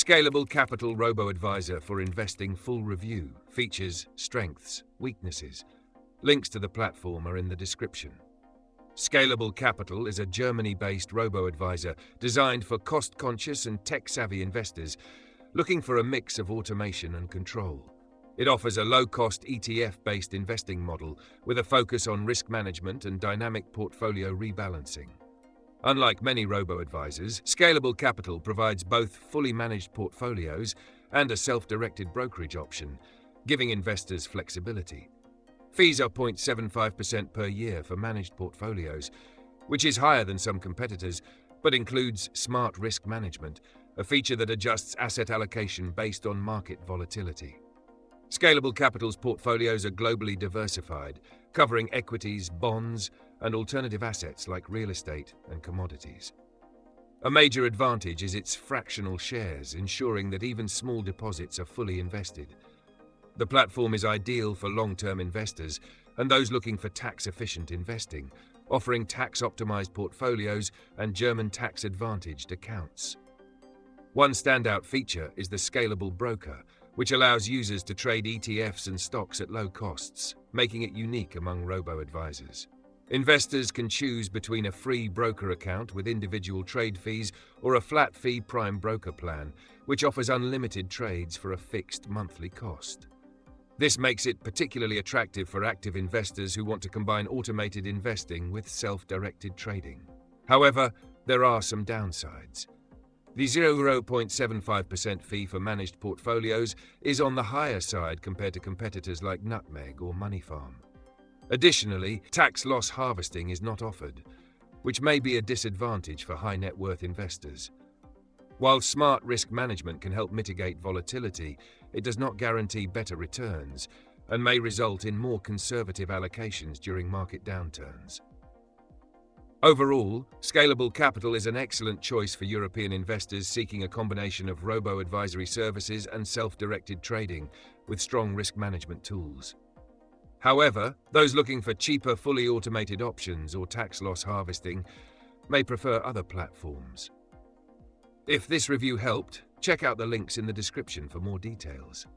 Scalable Capital Robo-advisor for investing full review, features, strengths, weaknesses. Links to the platform are in the description. Scalable Capital is a Germany-based robo-advisor designed for cost-conscious and tech-savvy investors looking for a mix of automation and control. It offers a low-cost ETF-based investing model with a focus on risk management and dynamic portfolio rebalancing. Unlike many robo-advisors, Scalable Capital provides both fully managed portfolios and a self-directed brokerage option, giving investors flexibility. Fees are 0.75% per year for managed portfolios, which is higher than some competitors, but includes smart risk management, a feature that adjusts asset allocation based on market volatility. Scalable Capital's portfolios are globally diversified, covering equities, bonds, and alternative assets like real estate and commodities. A major advantage is its fractional shares, ensuring that even small deposits are fully invested. The platform is ideal for long-term investors and those looking for tax-efficient investing, offering tax-optimized portfolios and German tax-advantaged accounts. One standout feature is the Scalable Broker, which allows users to trade ETFs and stocks at low costs, making it unique among robo-advisors. Investors can choose between a free broker account with individual trade fees or a flat-fee prime broker plan, which offers unlimited trades for a fixed monthly cost. This makes it particularly attractive for active investors who want to combine automated investing with self-directed trading. However, there are some downsides. The 0.75% fee for managed portfolios is on the higher side compared to competitors like Nutmeg or Money Farm. Additionally, tax loss harvesting is not offered, which may be a disadvantage for high net worth investors. While smart risk management can help mitigate volatility, it does not guarantee better returns and may result in more conservative allocations during market downturns. Overall, Scalable Capital is an excellent choice for European investors seeking a combination of robo-advisory services and self-directed trading with strong risk management tools. However, those looking for cheaper, fully automated options or tax loss harvesting may prefer other platforms. If this review helped, check out the links in the description for more details.